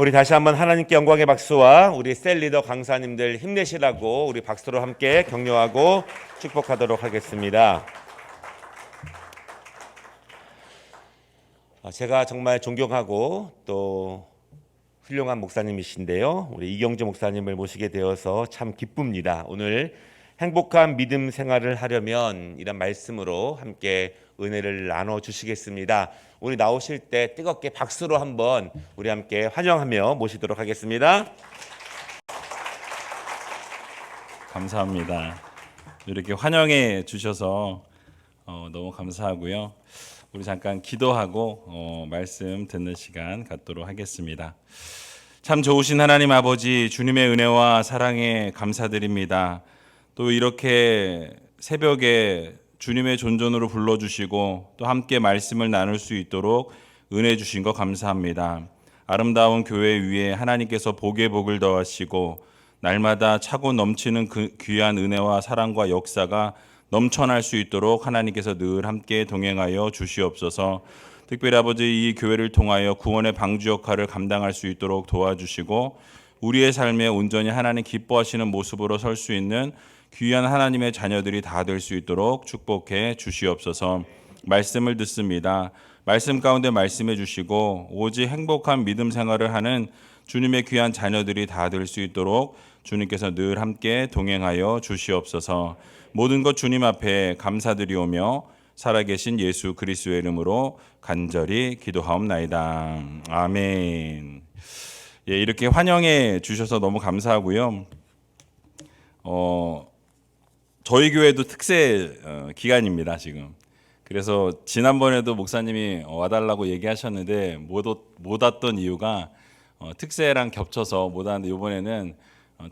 우리 다시 한번 하나님께 영광의 박수와 우리 셀리더 강사님들 힘내시라고 우리 박수로 함께 격려하고 축복하도록 하겠습니다. 제가 정말 존경하고 또 훌륭한 목사님이신데요. 우리 이경주 목사님을 모시게 되어서 참 기쁩니다. 오늘 행복한 믿음 생활을 하려면 이런 말씀으로 함께 은혜를 나눠 주시겠습니다. 우리 나오실 때 뜨겁게 박수로 한번 우리 함께 환영하며 모시도록 하겠습니다. 감사합니다. 이렇게 환영해 주셔서 너무 감사하고요. 우리 잠깐 기도하고 말씀 듣는 시간 갖도록 하겠습니다. 참 좋으신 하나님 아버지, 주님의 은혜와 사랑에 감사드립니다. 또 이렇게 새벽에 주님의 존전으로 불러주시고 또 함께 말씀을 나눌 수 있도록 은혜 주신 거 감사합니다. 아름다운 교회 위에 하나님께서 복의 복을 더하시고 날마다 차고 넘치는 그 귀한 은혜와 사랑과 역사가 넘쳐날 수 있도록 하나님께서 늘 함께 동행하여 주시옵소서. 특별히 아버지, 이 교회를 통하여 구원의 방주 역할을 감당할 수 있도록 도와주시고 우리의 삶에 온전히 하나님 기뻐하시는 모습으로 설 수 있는 귀한 하나님의 자녀들이 다 될 수 있도록 축복해 주시옵소서. 말씀을 듣습니다. 말씀 가운데 말씀해 주시고 오직 행복한 믿음 생활을 하는 주님의 귀한 자녀들이 다 될 수 있도록 주님께서 늘 함께 동행하여 주시옵소서. 모든 것 주님 앞에 감사드리오며 살아계신 예수 그리스도의 이름으로 간절히 기도하옵나이다. 아멘. 예, 이렇게 환영해 주셔서 너무 감사하고요. 저희 교회도 특세 기간입니다, 지금. 그래서 지난번에도 목사님이 와달라고 얘기하셨는데 못 왔던 이유가 특세랑 겹쳐서 못 왔는데 이번에는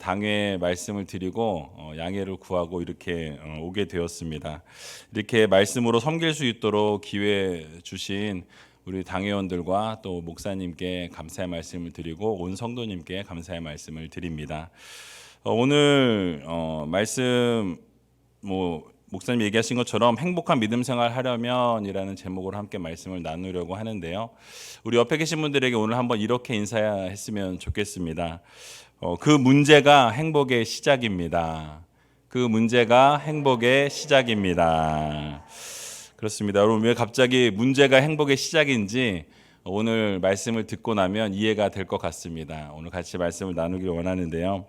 당회 말씀을 드리고 양해를 구하고 이렇게 오게 되었습니다. 이렇게 말씀으로 섬길 수 있도록 기회 주신 우리 당회원들과 또 목사님께 감사의 말씀을 드리고 온 성도님께 감사의 말씀을 드립니다. 오늘 말씀 목사님 얘기하신 것처럼 행복한 믿음 생활 하려면이라는 제목으로 함께 말씀을 나누려고 하는데요. 우리 옆에 계신 분들에게 오늘 한번 이렇게 인사했으면 좋겠습니다. 그 문제가 행복의 시작입니다. 그 문제가 행복의 시작입니다. 그렇습니다. 여러분, 왜 갑자기 문제가 행복의 시작인지 오늘 말씀을 듣고 나면 이해가 될 것 같습니다. 오늘 같이 말씀을 나누길 원하는데요.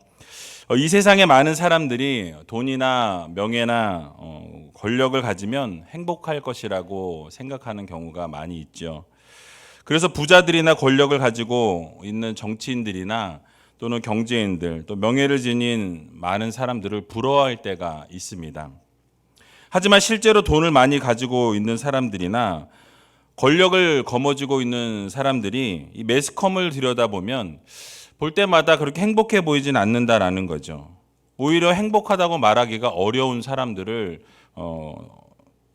이 세상에 많은 사람들이 돈이나 명예나 권력을 가지면 행복할 것이라고 생각하는 경우가 많이 있죠. 그래서 부자들이나 권력을 가지고 있는 정치인들이나 또는 경제인들, 또 명예를 지닌 많은 사람들을 부러워할 때가 있습니다. 하지만 실제로 돈을 많이 가지고 있는 사람들이나 권력을 거머쥐고 있는 사람들이 이 매스컴을 들여다보면 볼 때마다 그렇게 행복해 보이진 않는다라는 거죠. 오히려 행복하다고 말하기가 어려운 사람들을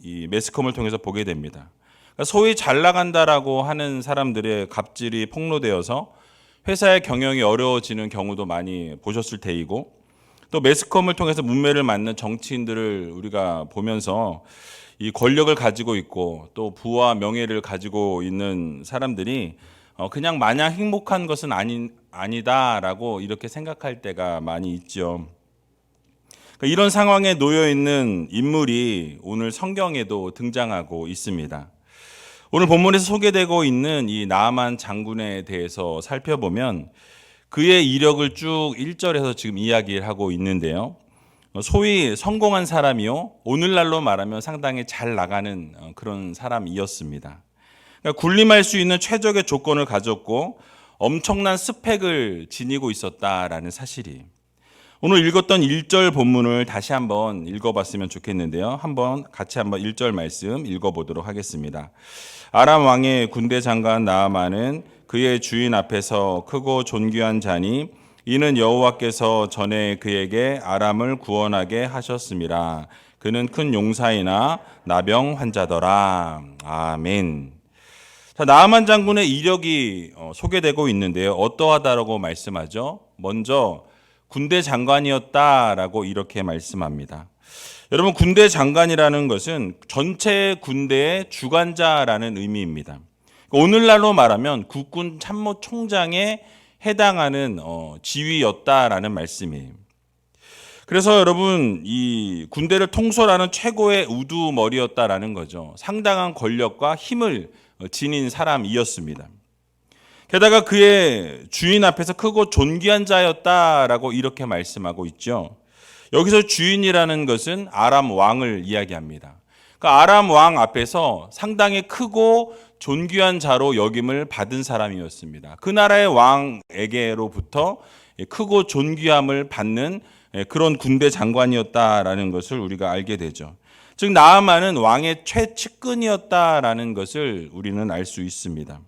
이 매스컴을 통해서 보게 됩니다. 그러니까 소위 잘 나간다라고 하는 사람들의 갑질이 폭로되어서 회사의 경영이 어려워지는 경우도 많이 보셨을 테이고, 또 매스컴을 통해서 문매를 맞는 정치인들을 우리가 보면서 이 권력을 가지고 있고 또 부와 명예를 가지고 있는 사람들이 그냥 마냥 행복한 것은 아니다라고 이렇게 생각할 때가 많이 있죠. 그러니까 이런 상황에 놓여 있는 인물이 오늘 성경에도 등장하고 있습니다. 오늘 본문에서 소개되고 있는 이 나아만 장군에 대해서 살펴보면 그의 이력을 쭉 1절에서 지금 이야기를 하고 있는데요. 소위 성공한 사람이요, 오늘날로 말하면 상당히 잘 나가는 그런 사람이었습니다. 그러니까 군림할 수 있는 최적의 조건을 가졌고 엄청난 스펙을 지니고 있었다라는 사실이. 오늘 읽었던 1절 본문을 다시 한번 읽어봤으면 좋겠는데요. 같이 한번 1절 말씀 읽어보도록 하겠습니다. 아람 왕의 군대 장관 나아만은 그의 주인 앞에서 크고 존귀한 자니 이는 여호와께서 전에 그에게 아람을 구원하게 하셨음이라. 그는 큰 용사이나 나병 환자더라. 아멘. 자, 나아만 장군의 이력이 소개되고 있는데요. 어떠하다라고 말씀하죠? 먼저 군대 장관이었다라고 이렇게 말씀합니다. 여러분, 군대 장관이라는 것은 전체 군대의 주관자라는 의미입니다. 오늘날로 말하면 국군 참모총장의 해당하는 지위였다라는 말씀이에요. 그래서 여러분 이 군대를 통솔하는 최고의 우두머리였다라는 거죠. 상당한 권력과 힘을 지닌 사람이었습니다. 게다가 그의 주인 앞에서 크고 존귀한 자였다라고 이렇게 말씀하고 있죠. 여기서 주인이라는 것은 아람 왕을 이야기합니다. 그러니까 아람 왕 앞에서 상당히 크고 존귀한 자로 여김을 받은 사람이었습니다. 그 나라의 왕에게로부터 크고 존귀함을 받는 그런 군대 장관이었다라는 것을 우리가 알게 되죠. 즉 나아만은 왕의 최측근이었다라는 것을 우리는 알 수 있습니다.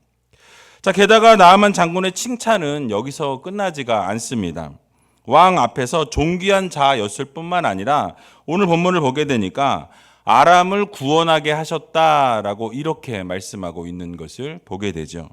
자, 게다가 나아만 장군의 칭찬은 여기서 끝나지가 않습니다. 왕 앞에서 존귀한 자였을 뿐만 아니라 오늘 본문을 보게 되니까 아람을 구원하게 하셨다라고 이렇게 말씀하고 있는 것을 보게 되죠.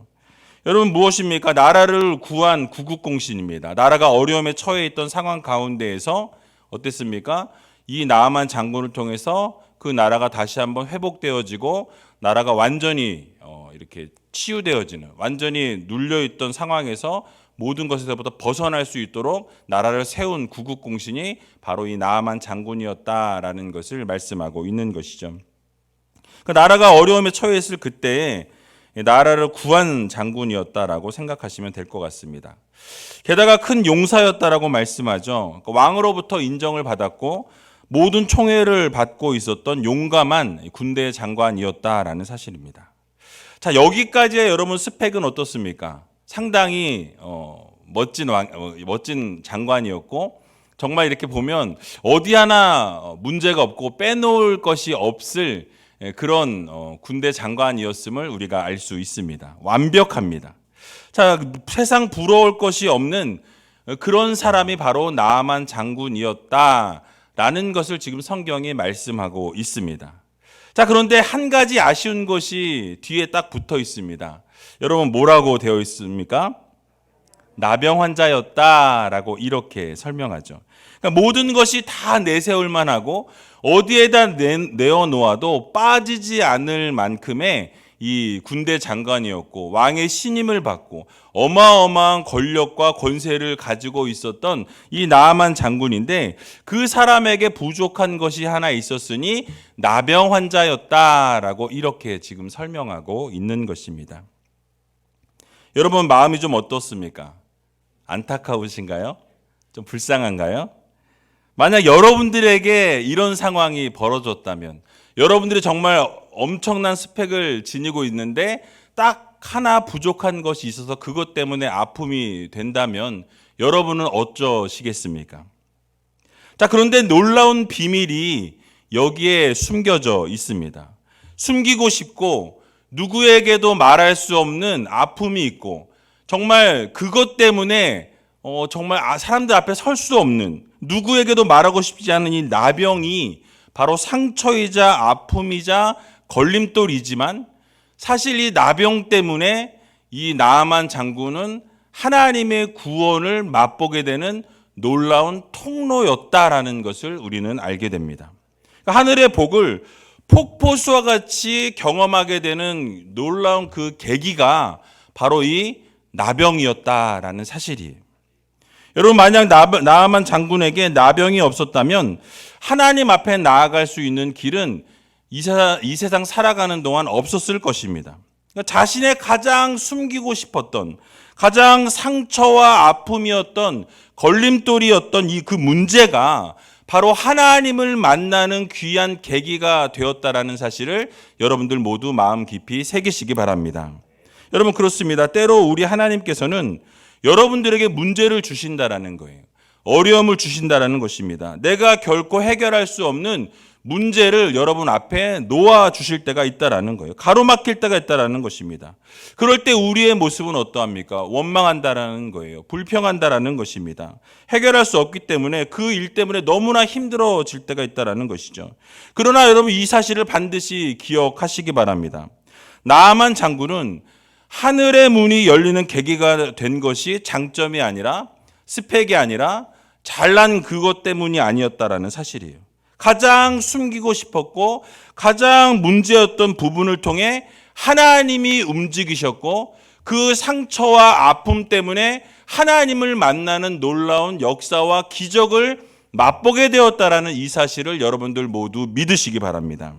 여러분 무엇입니까? 나라를 구한 구국공신입니다. 나라가 어려움에 처해 있던 상황 가운데에서 어땠습니까? 이 나아만 장군을 통해서 그 나라가 다시 한번 회복되어지고 나라가 완전히 이렇게 치유되어지는, 완전히 눌려있던 상황에서 모든 것에서부터 벗어날 수 있도록 나라를 세운 구국공신이 바로 이 나아만 장군이었다라는 것을 말씀하고 있는 것이죠. 그 나라가 어려움에 처해 있을 그때에 나라를 구한 장군이었다라고 생각하시면 될 것 같습니다. 게다가 큰 용사였다라고 말씀하죠. 왕으로부터 인정을 받았고 모든 총애를 받고 있었던 용감한 군대 장관이었다라는 사실입니다. 자, 여기까지의 여러분 스펙은 어떻습니까? 상당히 멋진 장관이었고 정말 이렇게 보면 어디 하나 문제가 없고 빼놓을 것이 없을 그런 군대 장관이었음을 우리가 알 수 있습니다. 완벽합니다. 자, 세상 부러울 것이 없는 그런 사람이 바로 나아만 장군이었다라는 것을 지금 성경이 말씀하고 있습니다. 자, 그런데 한 가지 아쉬운 것이 뒤에 딱 붙어 있습니다. 여러분 뭐라고 되어 있습니까? 나병 환자였다라고 이렇게 설명하죠. 그러니까 모든 것이 다 내세울 만하고 어디에다 내어 놓아도 빠지지 않을 만큼의 이 군대 장관이었고 왕의 신임을 받고 어마어마한 권력과 권세를 가지고 있었던 이 나아만 장군인데 그 사람에게 부족한 것이 하나 있었으니 나병 환자였다라고 이렇게 지금 설명하고 있는 것입니다. 여러분 마음이 좀 어떻습니까? 안타까우신가요? 좀 불쌍한가요? 만약 여러분들에게 이런 상황이 벌어졌다면 여러분들이 정말 엄청난 스펙을 지니고 있는데 딱 하나 부족한 것이 있어서 그것 때문에 아픔이 된다면 여러분은 어쩌시겠습니까? 자, 그런데 놀라운 비밀이 여기에 숨겨져 있습니다. 숨기고 싶고 누구에게도 말할 수 없는 아픔이 있고 정말 그것 때문에 정말 사람들 앞에 설 수 없는 누구에게도 말하고 싶지 않은 이 나병이 바로 상처이자 아픔이자 걸림돌이지만 사실 이 나병 때문에 이 나아만 장군은 하나님의 구원을 맛보게 되는 놀라운 통로였다라는 것을 우리는 알게 됩니다. 그러니까 하늘의 복을 폭포수와 같이 경험하게 되는 놀라운 그 계기가 바로 이 나병이었다라는 사실이에요. 여러분 만약 나아만 장군에게 나병이 없었다면 하나님 앞에 나아갈 수 있는 길은 이 세상 살아가는 동안 없었을 것입니다. 그러니까 자신의 가장 숨기고 싶었던 가장 상처와 아픔이었던 걸림돌이었던 그 문제가 바로 하나님을 만나는 귀한 계기가 되었다라는 사실을 여러분들 모두 마음 깊이 새기시기 바랍니다. 여러분 그렇습니다. 때로 우리 하나님께서는 여러분들에게 문제를 주신다라는 거예요. 어려움을 주신다라는 것입니다. 내가 결코 해결할 수 없는 문제를 여러분 앞에 놓아 주실 때가 있다라는 거예요. 가로막힐 때가 있다라는 것입니다. 그럴 때 우리의 모습은 어떠합니까? 원망한다라는 거예요. 불평한다라는 것입니다. 해결할 수 없기 때문에 그 일 때문에 너무나 힘들어질 때가 있다라는 것이죠. 그러나 여러분 이 사실을 반드시 기억하시기 바랍니다. 나아만 장군은 하늘의 문이 열리는 계기가 된 것이 장점이 아니라 스펙이 아니라 잘난 그것 때문이 아니었다라는 사실이에요. 가장 숨기고 싶었고 가장 문제였던 부분을 통해 하나님이 움직이셨고 그 상처와 아픔 때문에 하나님을 만나는 놀라운 역사와 기적을 맛보게 되었다라는 이 사실을 여러분들 모두 믿으시기 바랍니다.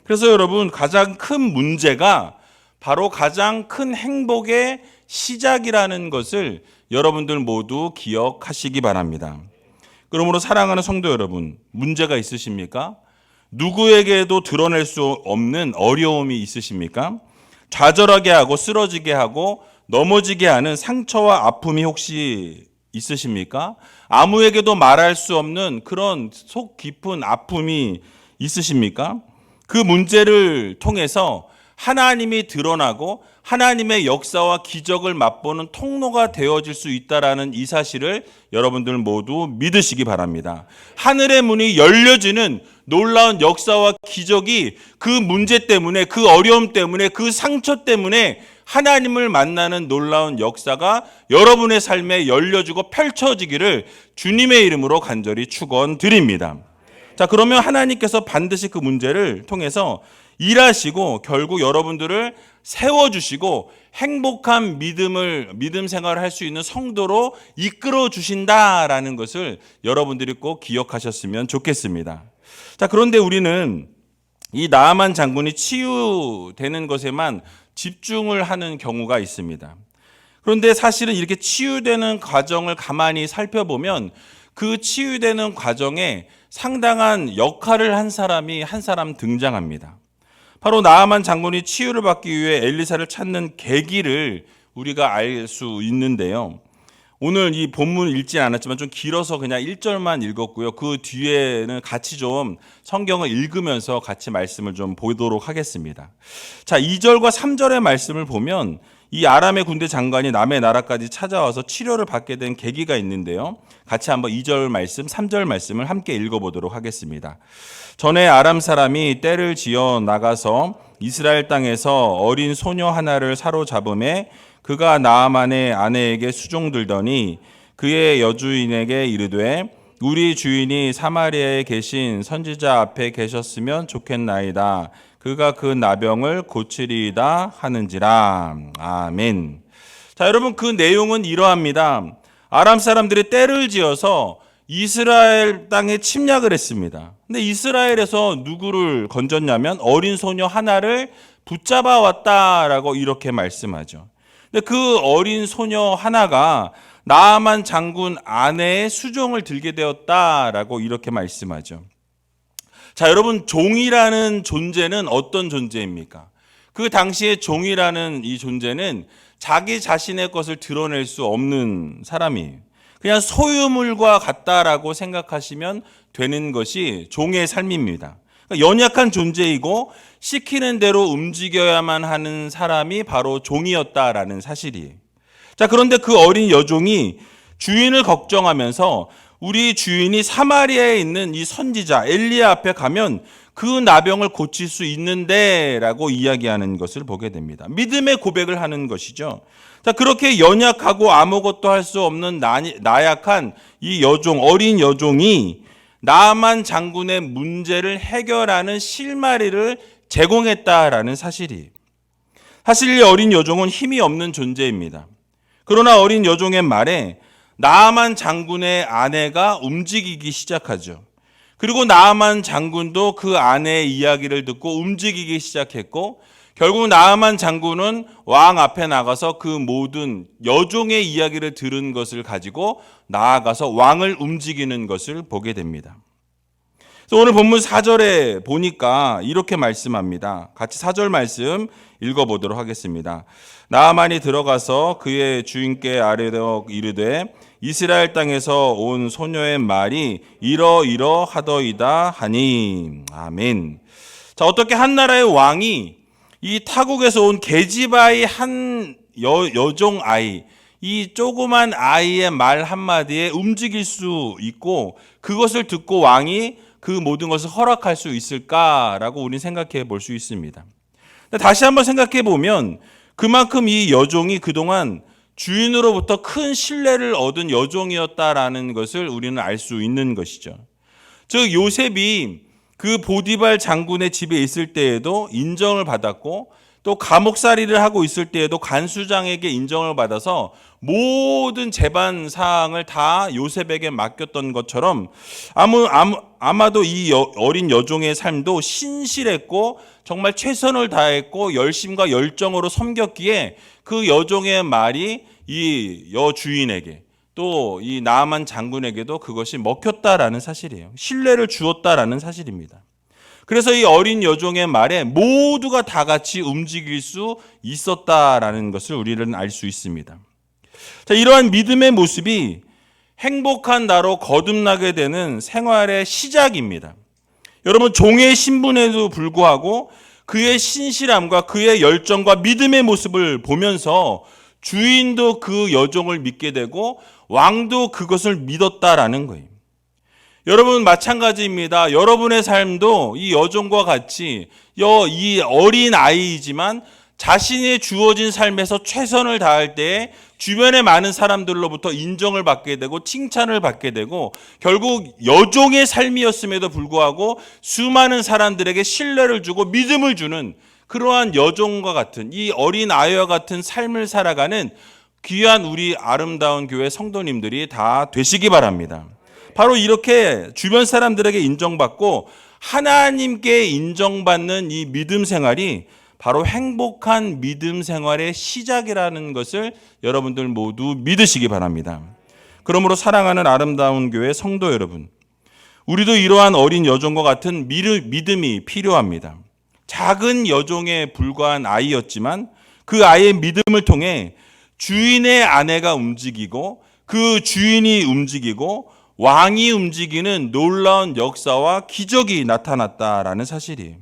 그래서 여러분, 가장 큰 문제가 바로 가장 큰 행복의 시작이라는 것을 여러분들 모두 기억하시기 바랍니다. 그러므로 사랑하는 성도 여러분, 문제가 있으십니까? 누구에게도 드러낼 수 없는 어려움이 있으십니까? 좌절하게 하고 쓰러지게 하고 넘어지게 하는 상처와 아픔이 혹시 있으십니까? 아무에게도 말할 수 없는 그런 속 깊은 아픔이 있으십니까? 그 문제를 통해서 하나님이 드러나고 하나님의 역사와 기적을 맛보는 통로가 되어질 수 있다라는 이 사실을 여러분들 모두 믿으시기 바랍니다. 하늘의 문이 열려지는 놀라운 역사와 기적이 그 문제 때문에, 그 어려움 때문에, 그 상처 때문에 하나님을 만나는 놀라운 역사가 여러분의 삶에 열려지고 펼쳐지기를 주님의 이름으로 간절히 축원드립니다. 자, 그러면 하나님께서 반드시 그 문제를 통해서 일하시고 결국 여러분들을 세워주시고 행복한 믿음 생활을 할 수 있는 성도로 이끌어 주신다라는 것을 여러분들이 꼭 기억하셨으면 좋겠습니다. 자, 그런데 우리는 이 나아만 장군이 치유되는 것에만 집중을 하는 경우가 있습니다. 그런데 사실은 이렇게 치유되는 과정을 가만히 살펴보면 그 치유되는 과정에 상당한 역할을 한 사람이 한 사람 등장합니다. 바로 나아만 장군이 치유를 받기 위해 엘리사를 찾는 계기를 우리가 알 수 있는데요. 오늘 이 본문 읽지 않았지만 좀 길어서 그냥 1절만 읽었고요. 그 뒤에는 같이 좀 성경을 읽으면서 같이 말씀을 좀 보도록 하겠습니다. 자, 2절과 3절의 말씀을 보면 이 아람의 군대 장관이 남의 나라까지 찾아와서 치료를 받게 된 계기가 있는데요. 같이 한번 2절 말씀, 3절 말씀을 함께 읽어보도록 하겠습니다. 전에 아람 사람이 떼를 지어 나가서 이스라엘 땅에서 어린 소녀 하나를 사로잡음에 그가 나아만의 아내에게 수종들더니 그의 여주인에게 이르되 우리 주인이 사마리아에 계신 선지자 앞에 계셨으면 좋겠나이다. 그가 그 나병을 고치리이다 하는지라. 아멘. 자, 여러분, 그 내용은 이러합니다. 아람 사람들이 떼를 지어서 이스라엘 땅에 침략을 했습니다. 근데 이스라엘에서 누구를 건졌냐면 어린 소녀 하나를 붙잡아 왔다라고 이렇게 말씀하죠. 근데 그 어린 소녀 하나가 나아만 장군 아내의 수종을 들게 되었다라고 이렇게 말씀하죠. 자, 여러분, 종이라는 존재는 어떤 존재입니까? 그 당시에 종이라는 이 존재는 자기 자신의 것을 드러낼 수 없는 사람이에요. 그냥 소유물과 같다라고 생각하시면 되는 것이 종의 삶입니다. 그러니까 연약한 존재이고 시키는 대로 움직여야만 하는 사람이 바로 종이었다라는 사실이에요. 자, 그런데 그 어린 여종이 주인을 걱정하면서 우리 주인이 사마리아에 있는 이 선지자 엘리야 앞에 가면 그 나병을 고칠 수 있는데 라고 이야기하는 것을 보게 됩니다. 믿음의 고백을 하는 것이죠. 자, 그렇게 연약하고 아무것도 할 수 없는 나약한 이 여종, 어린 여종이 나아만 장군의 문제를 해결하는 실마리를 제공했다라는 사실이. 사실 이 어린 여종은 힘이 없는 존재입니다. 그러나 어린 여종의 말에 나아만 장군의 아내가 움직이기 시작하죠. 그리고 나아만 장군도 그 아내의 이야기를 듣고 움직이기 시작했고 결국 나아만 장군은 왕 앞에 나가서 그 모든 여종의 이야기를 들은 것을 가지고 나아가서 왕을 움직이는 것을 보게 됩니다. 그래서 오늘 본문 4절에 보니까 이렇게 말씀합니다. 같이 4절 말씀 읽어보도록 하겠습니다. 나아만이 들어가서 그의 주인께 아뢰어 이르되 이스라엘 땅에서 온 소녀의 말이 이러이러하더이다 하니. 아멘. 자, 어떻게 한 나라의 왕이 이 타국에서 온 계집아이 한 여종 아이, 이 조그만 아이의 말 한마디에 움직일 수 있고 그것을 듣고 왕이 그 모든 것을 허락할 수 있을까라고 우리는 생각해 볼 수 있습니다. 다시 한번 생각해 보면 그만큼 이 여종이 그동안 주인으로부터 큰 신뢰를 얻은 여종이었다라는 것을 우리는 알 수 있는 것이죠. 즉 요셉이 그 보디발 장군의 집에 있을 때에도 인정을 받았고 또 감옥살이를 하고 있을 때에도 간수장에게 인정을 받아서 모든 재반 사항을 다 요셉에게 맡겼던 것처럼 아마도 이 어린 여종의 삶도 신실했고 정말 최선을 다했고 열심과 열정으로 섬겼기에 그 여종의 말이 이 여주인에게 또 이 나아만 장군에게도 그것이 먹혔다라는 사실이에요. 신뢰를 주었다라는 사실입니다. 그래서 이 어린 여종의 말에 모두가 다 같이 움직일 수 있었다라는 것을 우리는 알 수 있습니다. 자, 이러한 믿음의 모습이 행복한 나로 거듭나게 되는 생활의 시작입니다. 여러분, 종의 신분에도 불구하고 그의 신실함과 그의 열정과 믿음의 모습을 보면서 주인도 그 여종을 믿게 되고 왕도 그것을 믿었다라는 거예요. 여러분, 마찬가지입니다. 여러분의 삶도 이 여종과 같이 이 어린 아이이지만 자신이 주어진 삶에서 최선을 다할 때에 주변의 많은 사람들로부터 인정을 받게 되고 칭찬을 받게 되고 결국 여종의 삶이었음에도 불구하고 수많은 사람들에게 신뢰를 주고 믿음을 주는 그러한 여종과 같은 이 어린 아이와 같은 삶을 살아가는 귀한 우리 아름다운 교회 성도님들이 다 되시기 바랍니다. 바로 이렇게 주변 사람들에게 인정받고 하나님께 인정받는 이 믿음 생활이 바로 행복한 믿음 생활의 시작이라는 것을 여러분들 모두 믿으시기 바랍니다. 그러므로 사랑하는 아름다운 교회 성도 여러분, 우리도 이러한 어린 여종과 같은 믿음이 필요합니다. 작은 여종에 불과한 아이였지만 그 아이의 믿음을 통해 주인의 아내가 움직이고 그 주인이 움직이고 왕이 움직이는 놀라운 역사와 기적이 나타났다라는 사실이에요.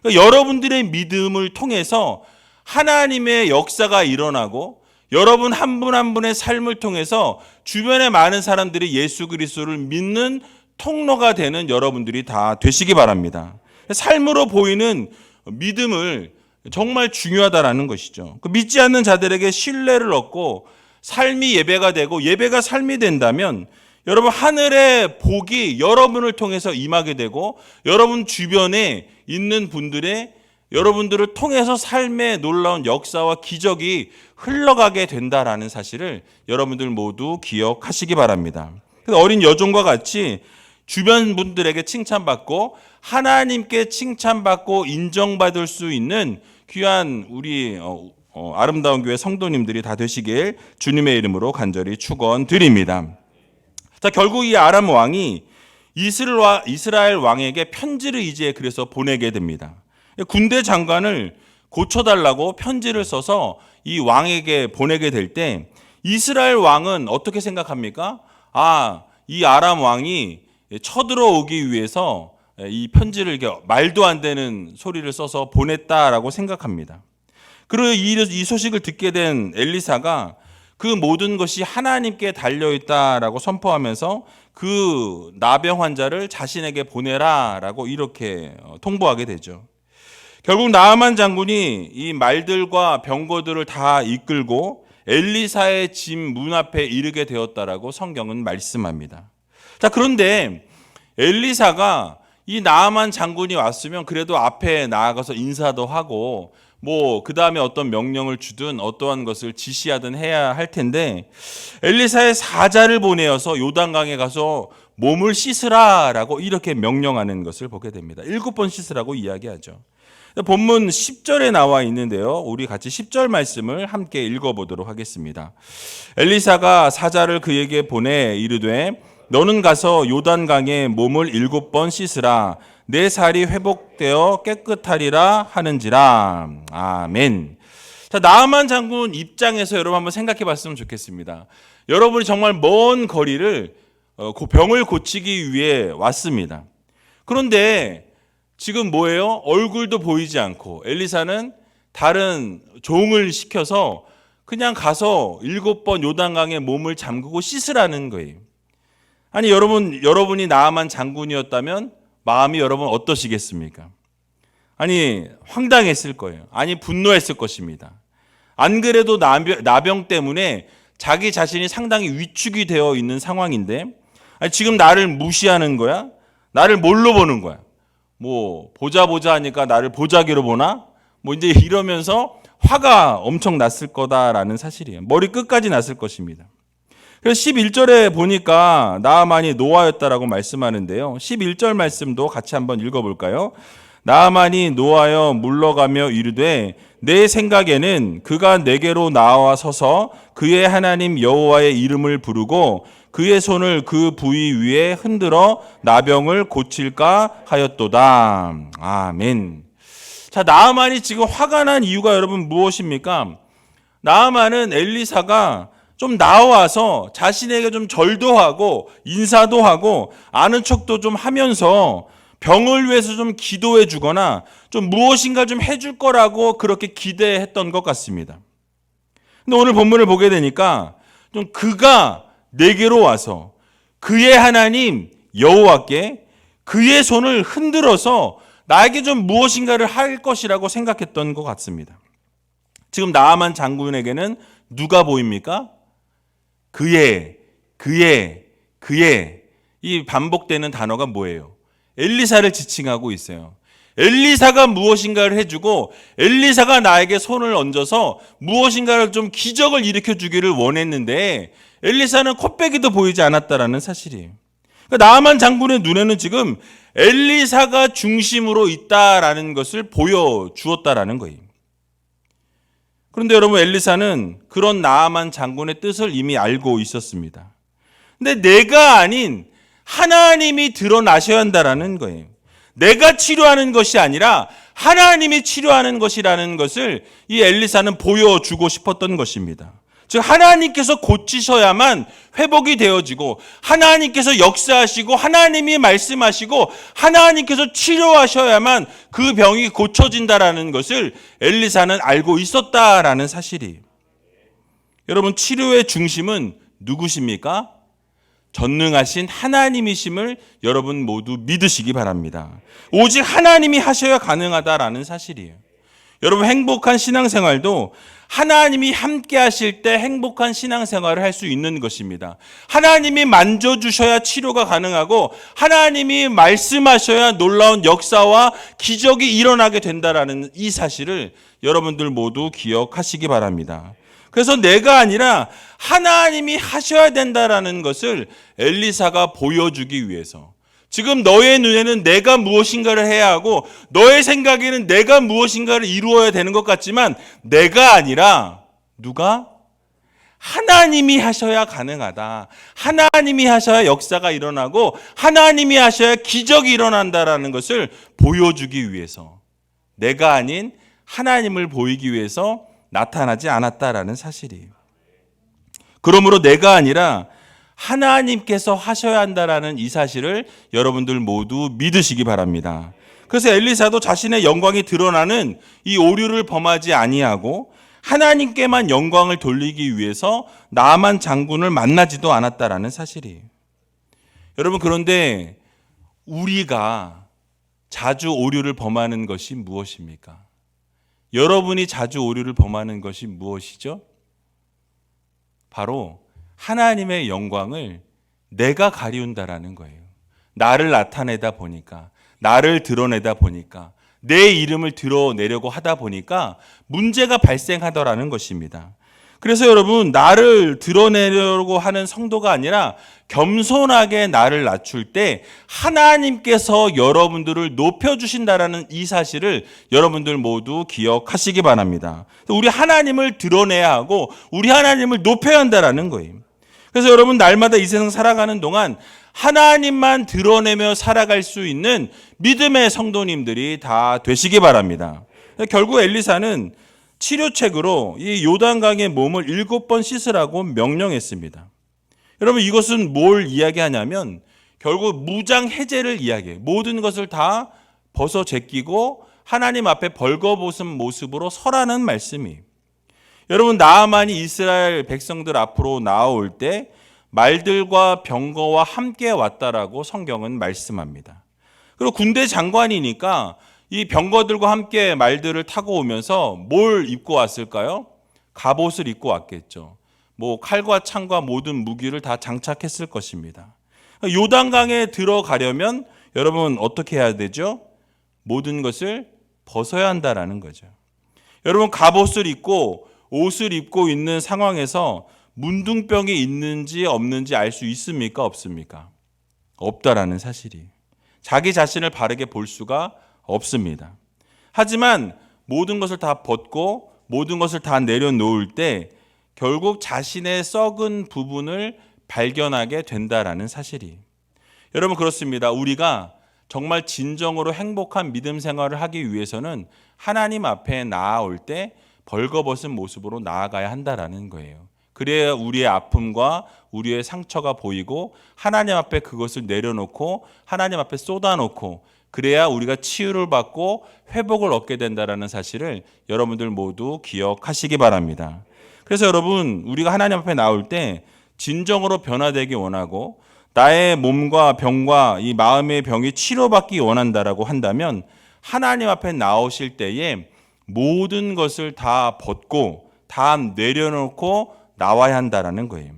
그러니까 여러분들의 믿음을 통해서 하나님의 역사가 일어나고 여러분 한 분 한 분의 삶을 통해서 주변의 많은 사람들이 예수 그리스도를 믿는 통로가 되는 여러분들이 다 되시기 바랍니다. 삶으로 보이는 믿음을 정말 중요하다라는 것이죠. 그 믿지 않는 자들에게 신뢰를 얻고 삶이 예배가 되고 예배가 삶이 된다면 여러분 하늘의 복이 여러분을 통해서 임하게 되고 여러분 주변에 있는 분들의 여러분들을 통해서 삶의 놀라운 역사와 기적이 흘러가게 된다라는 사실을 여러분들 모두 기억하시기 바랍니다. 어린 여종과 같이 주변 분들에게 칭찬받고 하나님께 칭찬받고 인정받을 수 있는 귀한 우리 아름다운 교회 성도님들이 다 되시길 주님의 이름으로 간절히 축원드립니다. 자, 결국 이 아람 왕이 이스라엘 왕에게 편지를 이제 그래서 보내게 됩니다. 군대 장관을 고쳐달라고 편지를 써서 이 왕에게 보내게 될 때 이스라엘 왕은 어떻게 생각합니까? 이 아람 왕이 쳐들어오기 위해서 이 편지를 말도 안 되는 소리를 써서 보냈다라고 생각합니다. 그리고 이 소식을 듣게 된 엘리사가 그 모든 것이 하나님께 달려있다라고 선포하면서 그 나병 환자를 자신에게 보내라라고 이렇게 통보하게 되죠. 결국 나아만 장군이 이 말들과 병거들을 다 이끌고 엘리사의 집 문 앞에 이르게 되었다라고 성경은 말씀합니다. 자, 그런데 엘리사가 이 나아만 장군이 왔으면 그래도 앞에 나아가서 인사도 하고 그 다음에 어떤 명령을 주든 어떠한 것을 지시하든 해야 할 텐데 엘리사의 사자를 보내어서 요단강에 가서 몸을 씻으라라고 이렇게 명령하는 것을 보게 됩니다. 7번 씻으라고 이야기하죠. 본문 10절에 나와 있는데요. 우리 같이 10절 말씀을 함께 읽어보도록 하겠습니다. 엘리사가 사자를 그에게 보내 이르되 너는 가서 요단강에 몸을 7번 씻으라. 내 살이 회복되어 깨끗하리라 하는지라. 아멘. 자, 나아만 장군 입장에서 여러분 한번 생각해 봤으면 좋겠습니다. 여러분이 정말 먼 거리를 병을 고치기 위해 왔습니다. 그런데 지금 뭐예요? 얼굴도 보이지 않고 엘리사는 다른 종을 시켜서 그냥 가서 7번 요단강에 몸을 잠그고 씻으라는 거예요. 아니 여러분이 나아만 장군이었다면 마음이 여러분 어떠시겠습니까? 아니 황당했을 거예요. 아니 분노했을 것입니다. 안 그래도 나병 때문에 자기 자신이 상당히 위축이 되어 있는 상황인데 아니, 지금 나를 무시하는 거야? 나를 뭘로 보는 거야? 보자 하니까 나를 보자기로 보나? 뭐 이제 이러면서 화가 엄청 났을 거다라는 사실이에요. 머리 끝까지 났을 것입니다. 그래서 11절에 보니까 나아만이 노하였다라고 말씀하는데요. 11절 말씀도 같이 한번 읽어볼까요? 나아만이 노하여 물러가며 이르되 내 생각에는 그가 내게로 나와 서서 그의 하나님 여호와의 이름을 부르고 그의 손을 그 부위 위에 흔들어 나병을 고칠까 하였도다. 아멘. 자, 나아만이 지금 화가 난 이유가 여러분 무엇입니까? 나아만은 엘리사가 좀 나와서 자신에게 좀 절도 하고 인사도 하고 아는 척도 좀 하면서 병을 위해서 좀 기도해 주거나 좀 무엇인가 좀 해줄 거라고 그렇게 기대했던 것 같습니다. 근데 오늘 본문을 보게 되니까 좀 그가 내게로 와서 그의 하나님 여호와께 그의 손을 흔들어서 나에게 좀 무엇인가를 할 것이라고 생각했던 것 같습니다. 지금 나아만 장군에게는 누가 보입니까? 그의 이 반복되는 단어가 뭐예요? 엘리사를 지칭하고 있어요. 엘리사가 무엇인가를 해주고 엘리사가 나에게 손을 얹어서 무엇인가를 좀 기적을 일으켜 주기를 원했는데 엘리사는 콧배기도 보이지 않았다라는 사실이에요. 그러니까 나아만 장군의 눈에는 지금 엘리사가 중심으로 있다라는 것을 보여주었다라는 거예요. 그런데 여러분 엘리사는 그런 나아만 장군의 뜻을 이미 알고 있었습니다. 근데 내가 아닌 하나님이 드러나셔야 한다라는 거예요. 내가 치료하는 것이 아니라 하나님이 치료하는 것이라는 것을 이 엘리사는 보여주고 싶었던 것입니다. 즉 하나님께서 고치셔야만 회복이 되어지고 하나님께서 역사하시고 하나님이 말씀하시고 하나님께서 치료하셔야만 그 병이 고쳐진다라는 것을 엘리사는 알고 있었다라는 사실이에요. 여러분 치료의 중심은 누구십니까? 전능하신 하나님이심을 여러분 모두 믿으시기 바랍니다. 오직 하나님이 하셔야 가능하다라는 사실이에요. 여러분 행복한 신앙생활도 하나님이 함께 하실 때 행복한 신앙생활을 할 수 있는 것입니다. 하나님이 만져주셔야 치료가 가능하고 하나님이 말씀하셔야 놀라운 역사와 기적이 일어나게 된다라는 이 사실을 여러분들 모두 기억하시기 바랍니다. 그래서 내가 아니라 하나님이 하셔야 된다라는 것을 엘리사가 보여주기 위해서 지금 너의 눈에는 내가 무엇인가를 해야 하고 너의 생각에는 내가 무엇인가를 이루어야 되는 것 같지만 내가 아니라 누가? 하나님이 하셔야 가능하다. 하나님이 하셔야 역사가 일어나고 하나님이 하셔야 기적이 일어난다라는 것을 보여주기 위해서 내가 아닌 하나님을 보이기 위해서 나타나지 않았다라는 사실이에요. 그러므로 내가 아니라 하나님께서 하셔야 한다라는 이 사실을 여러분들 모두 믿으시기 바랍니다. 그래서 엘리사도 자신의 영광이 드러나는 이 오류를 범하지 아니하고 하나님께만 영광을 돌리기 위해서 나아만 장군을 만나지도 않았다라는 사실이에요. 여러분 그런데 우리가 자주 오류를 범하는 것이 무엇입니까? 여러분이 자주 오류를 범하는 것이 무엇이죠? 바로 하나님의 영광을 내가 가리운다라는 거예요. 나를 나타내다 보니까, 나를 드러내다 보니까, 내 이름을 드러내려고 하다 보니까 문제가 발생하더라는 것입니다. 그래서 여러분 나를 드러내려고 하는 성도가 아니라 겸손하게 나를 낮출 때 하나님께서 여러분들을 높여주신다라는 이 사실을 여러분들 모두 기억하시기 바랍니다. 우리 하나님을 드러내야 하고 우리 하나님을 높여야 한다라는 거예요. 그래서 여러분 날마다 이 세상 살아가는 동안 하나님만 드러내며 살아갈 수 있는 믿음의 성도님들이 다 되시기 바랍니다. 결국 엘리사는 치료책으로 이 요단강의 몸을 7번 씻으라고 명령했습니다. 여러분 이것은 뭘 이야기하냐면 결국 무장해제를 이야기해요. 모든 것을 다 벗어 제끼고 하나님 앞에 벌거벗은 모습으로 서라는 말씀이에요. 여러분 나아만이 이스라엘 백성들 앞으로 나올 때 말들과 병거와 함께 왔다라고 성경은 말씀합니다. 그리고 군대 장관이니까 이 병거들과 함께 말들을 타고 오면서 뭘 입고 왔을까요? 갑옷을 입고 왔겠죠. 뭐 칼과 창과 모든 무기를 다 장착했을 것입니다. 요단강에 들어가려면 여러분 어떻게 해야 되죠? 모든 것을 벗어야 한다라는 거죠. 여러분, 갑옷을 입고 옷을 입고 있는 상황에서 문둥병이 있는지 없는지 알 수 있습니까? 없습니까? 없다라는 사실이. 자기 자신을 바르게 볼 수가 없습니다. 하지만 모든 것을 다 벗고 모든 것을 다 내려놓을 때 결국 자신의 썩은 부분을 발견하게 된다라는 사실이. 여러분, 그렇습니다. 우리가 정말 진정으로 행복한 믿음 생활을 하기 위해서는 하나님 앞에 나아올 때 벌거벗은 모습으로 나아가야 한다라는 거예요. 그래야 우리의 아픔과 우리의 상처가 보이고 하나님 앞에 그것을 내려놓고 하나님 앞에 쏟아놓고 그래야 우리가 치유를 받고 회복을 얻게 된다라는 사실을 여러분들 모두 기억하시기 바랍니다. 그래서 여러분, 우리가 하나님 앞에 나올 때 진정으로 변화되기 원하고 나의 몸과 병과 이 마음의 병이 치료받기 원한다라고 한다면 하나님 앞에 나오실 때에 모든 것을 다 벗고 다 내려놓고 나와야 한다라는 거예요.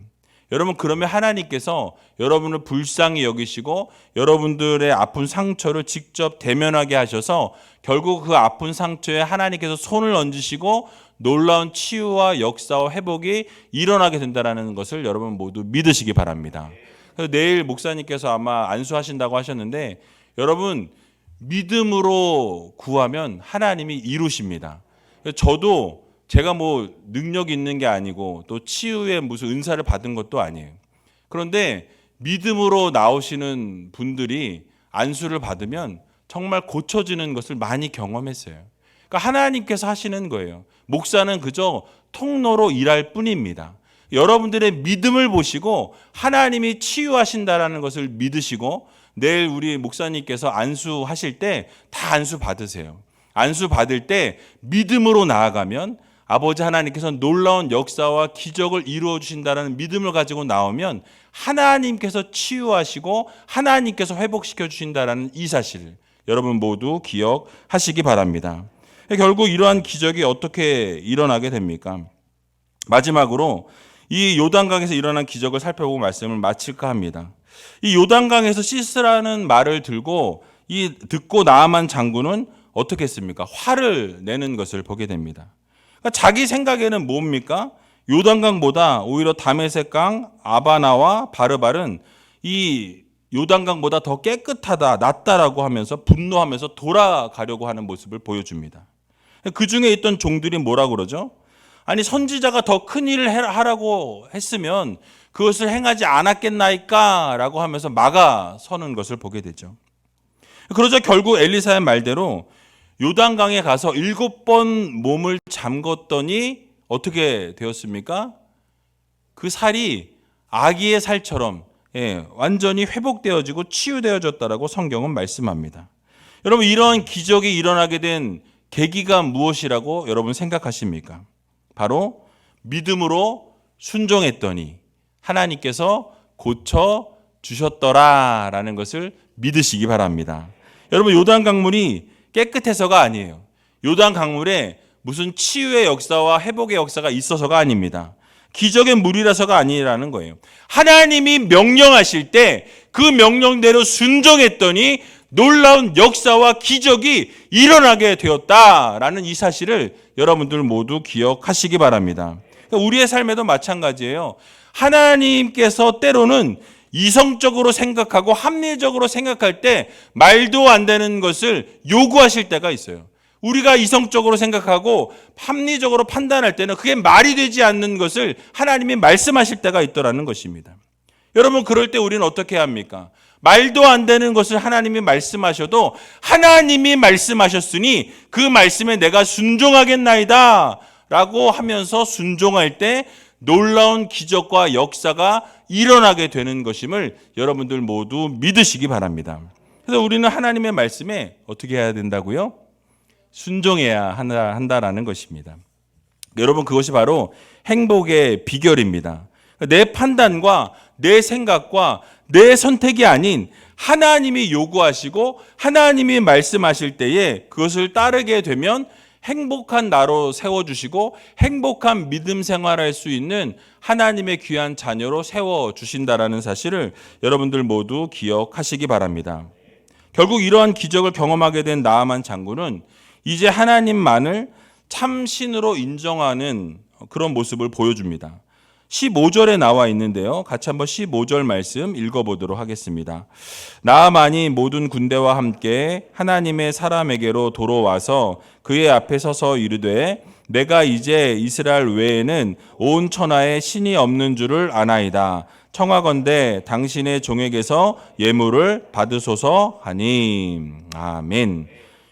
여러분, 그러면 하나님께서 여러분을 불쌍히 여기시고 여러분들의 아픈 상처를 직접 대면하게 하셔서 결국 그 아픈 상처에 하나님께서 손을 얹으시고 놀라운 치유와 역사와 회복이 일어나게 된다는 것을 여러분 모두 믿으시기 바랍니다. 그래서 내일 목사님께서 아마 안수하신다고 하셨는데 여러분, 믿음으로 구하면 하나님이 이루십니다. 저도 제가 뭐 능력이 있는 게 아니고 또 치유의 무슨 은사를 받은 것도 아니에요. 그런데 믿음으로 나오시는 분들이 안수를 받으면 정말 고쳐지는 것을 많이 경험했어요. 그러니까 하나님께서 하시는 거예요. 목사는 그저 통로로 일할 뿐입니다. 여러분들의 믿음을 보시고 하나님이 치유하신다라는 것을 믿으시고 내일 우리 목사님께서 안수하실 때 다 안수 받으세요. 안수 받을 때 믿음으로 나아가면 아버지 하나님께서 놀라운 역사와 기적을 이루어 주신다는 믿음을 가지고 나오면 하나님께서 치유하시고 하나님께서 회복시켜 주신다는 이 사실 여러분 모두 기억하시기 바랍니다. 결국 이러한 기적이 어떻게 일어나게 됩니까? 마지막으로 이 요단강에서 일어난 기적을 살펴보고 말씀을 마칠까 합니다. 이 요단강에서 씻으라는 말을 듣고 나아만 장군은 어떻게 했습니까? 화를 내는 것을 보게 됩니다. 그러니까 자기 생각에는 뭡니까? 요단강보다 오히려 다메섹강, 아바나와 바르발은 이 요단강보다 더 깨끗하다, 낫다라고 하면서 분노하면서 돌아가려고 하는 모습을 보여줍니다. 그 중에 있던 종들이 뭐라고 그러죠? 아니, 선지자가 더 큰 일을 하라고 했으면 그것을 행하지 않았겠나이까? 라고 하면서 막아서는 것을 보게 되죠. 그러자 결국 엘리사의 말대로 요단강에 가서 7번 몸을 잠궜더니 어떻게 되었습니까? 그 살이 아기의 살처럼 완전히 회복되어지고 치유되어졌다라고 성경은 말씀합니다. 여러분, 이러한 기적이 일어나게 된 계기가 무엇이라고 여러분 생각하십니까? 바로 믿음으로 순종했더니 하나님께서 고쳐 주셨더라라는 것을 믿으시기 바랍니다. 여러분, 요단 강물이 깨끗해서가 아니에요. 요단 강물에 무슨 치유의 역사와 회복의 역사가 있어서가 아닙니다. 기적의 물이라서가 아니라는 거예요. 하나님이 명령하실 때 그 명령대로 순종했더니 놀라운 역사와 기적이 일어나게 되었다라는 이 사실을 여러분들 모두 기억하시기 바랍니다. 그러니까 우리의 삶에도 마찬가지예요. 하나님께서 때로는 이성적으로 생각하고 합리적으로 생각할 때 말도 안 되는 것을 요구하실 때가 있어요. 우리가 이성적으로 생각하고 합리적으로 판단할 때는 그게 말이 되지 않는 것을 하나님이 말씀하실 때가 있더라는 것입니다. 여러분, 그럴 때 우리는 어떻게 해야 합니까? 말도 안 되는 것을 하나님이 말씀하셔도 하나님이 말씀하셨으니 그 말씀에 내가 순종하겠나이다 라고 하면서 순종할 때 놀라운 기적과 역사가 일어나게 되는 것임을 여러분들 모두 믿으시기 바랍니다. 그래서 우리는 하나님의 말씀에 어떻게 해야 된다고요? 순종해야 한다라는 것입니다. 여러분, 그것이 바로 행복의 비결입니다. 내 판단과 내 생각과 내 선택이 아닌 하나님이 요구하시고 하나님이 말씀하실 때에 그것을 따르게 되면 행복한 나로 세워주시고 행복한 믿음 생활할 수 있는 하나님의 귀한 자녀로 세워주신다라는 사실을 여러분들 모두 기억하시기 바랍니다. 결국 이러한 기적을 경험하게 된 나아만 장군은 이제 하나님만을 참신으로 인정하는 그런 모습을 보여줍니다. 15절에 나와 있는데요. 같이 한번 15절 말씀 읽어보도록 하겠습니다. 나아만이 모든 군대와 함께 하나님의 사람에게로 도로와서 그의 앞에 서서 이르되 내가 이제 이스라엘 외에는 온 천하에 신이 없는 줄을 아나이다. 청하건대 당신의 종에게서 예물을 받으소서 하니. 아멘.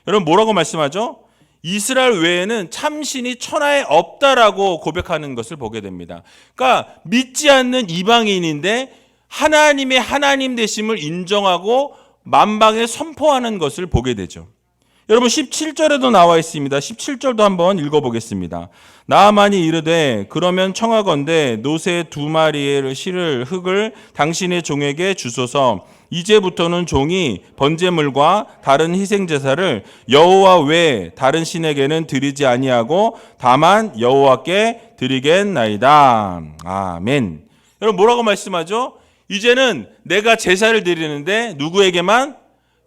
여러분 뭐라고 말씀하죠? 이스라엘 외에는 참신이 천하에 없다라고 고백하는 것을 보게 됩니다. 그러니까 믿지 않는 이방인인데 하나님의 하나님 되심을 인정하고 만방에 선포하는 것을 보게 되죠. 여러분 17절에도 나와 있습니다. 17절도 한번 읽어보겠습니다. 나아만이 이르되 그러면 청하건대 노새 2마리의 실을 흙을 당신의 종에게 주소서. 이제부터는 종이 번제물과 다른 희생제사를 여호와 외 다른 신에게는 드리지 아니하고 다만 여호와께 드리겠나이다. 아멘. 여러분 뭐라고 말씀하죠? 이제는 내가 제사를 드리는데 누구에게만?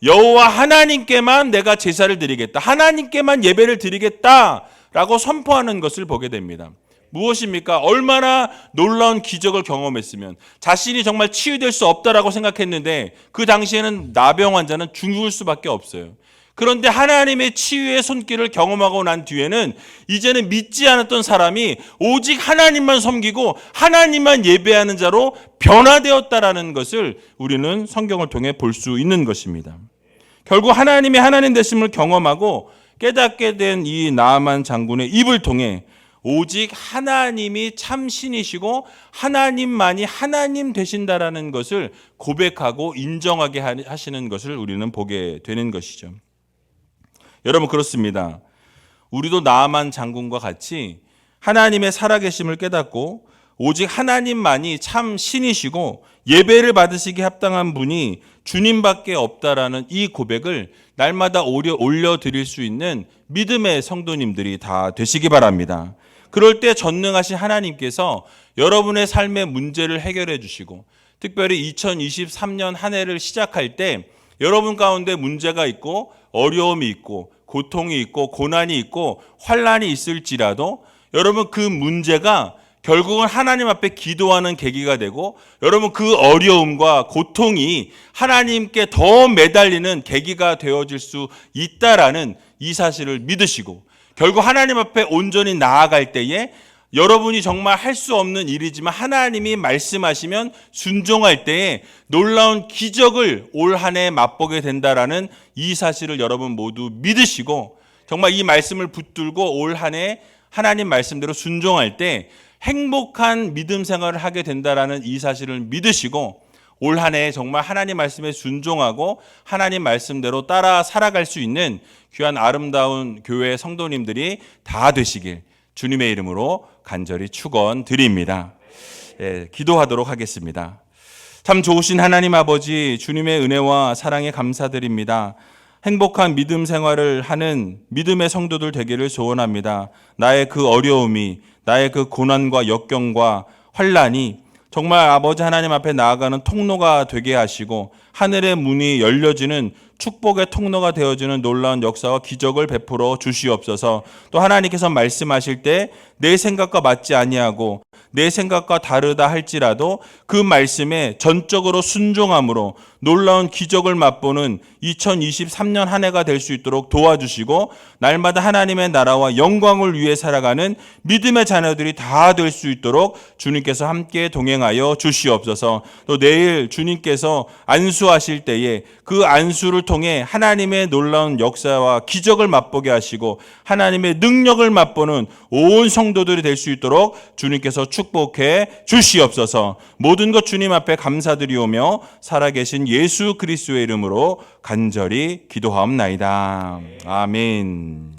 여호와 하나님께만 내가 제사를 드리겠다. 하나님께만 예배를 드리겠다라고 선포하는 것을 보게 됩니다. 무엇입니까? 얼마나 놀라운 기적을 경험했으면 자신이 정말 치유될 수 없다라고 생각했는데 그 당시에는 나병 환자는 죽을 수밖에 없어요. 그런데 하나님의 치유의 손길을 경험하고 난 뒤에는 이제는 믿지 않았던 사람이 오직 하나님만 섬기고 하나님만 예배하는 자로 변화되었다라는 것을 우리는 성경을 통해 볼 수 있는 것입니다. 결국 하나님의 하나님 되심을 경험하고 깨닫게 된 이 나아만 장군의 입을 통해 오직 하나님이 참신이시고 하나님만이 하나님 되신다라는 것을 고백하고 인정하게 하시는 것을 우리는 보게 되는 것이죠. 여러분 그렇습니다. 우리도 나아만 장군과 같이 하나님의 살아계심을 깨닫고 오직 하나님만이 참 신이시고 예배를 받으시기 합당한 분이 주님밖에 없다라는 이 고백을 날마다 올려드릴 수 있는 믿음의 성도님들이 다 되시기 바랍니다. 그럴 때 전능하신 하나님께서 여러분의 삶의 문제를 해결해 주시고 특별히 2023년 한 해를 시작할 때 여러분 가운데 문제가 있고 어려움이 있고 고통이 있고 고난이 있고 환난이 있을지라도 여러분 그 문제가 결국은 하나님 앞에 기도하는 계기가 되고 여러분 그 어려움과 고통이 하나님께 더 매달리는 계기가 되어질 수 있다라는 이 사실을 믿으시고 결국 하나님 앞에 온전히 나아갈 때에 여러분이 정말 할 수 없는 일이지만 하나님이 말씀하시면 순종할 때에 놀라운 기적을 올 한 해 맛보게 된다라는 이 사실을 여러분 모두 믿으시고 정말 이 말씀을 붙들고 올 한 해 하나님 말씀대로 순종할 때 행복한 믿음 생활을 하게 된다라는 이 사실을 믿으시고 올 한 해 정말 하나님 말씀에 순종하고 하나님 말씀대로 따라 살아갈 수 있는 귀한 아름다운 교회 성도님들이 다 되시길 주님의 이름으로 간절히 축원드립니다. 기도하도록 하겠습니다. 참 좋으신 하나님 아버지 주님의 은혜와 사랑에 감사드립니다. 행복한 믿음 생활을 하는 믿음의 성도들 되기를 소원합니다. 나의 그 어려움이 나의 그 고난과 역경과 환난이 정말 아버지 하나님 앞에 나아가는 통로가 되게 하시고 하늘의 문이 열려지는 축복의 통로가 되어지는 놀라운 역사와 기적을 베풀어 주시옵소서. 또 하나님께서 말씀하실 때 내 생각과 맞지 아니하고 내 생각과 다르다 할지라도 그 말씀에 전적으로 순종함으로 놀라운 기적을 맛보는 2023년 한 해가 될 수 있도록 도와주시고 날마다 하나님의 나라와 영광을 위해 살아가는 믿음의 자녀들이 다 될 수 있도록 주님께서 함께 동행하여 주시옵소서. 또 내일 주님께서 안수하실 때에 그 안수를 통해 하나님의 놀라운 역사와 기적을 맛보게 하시고 하나님의 능력을 맛보는 온 성도들이 될 수 있도록 주님께서 축복해 주시옵소서. 모든 것 주님 앞에 감사드리오며 살아계신 예수 그리스도의 이름으로 간절히 기도하옵나이다. 아멘.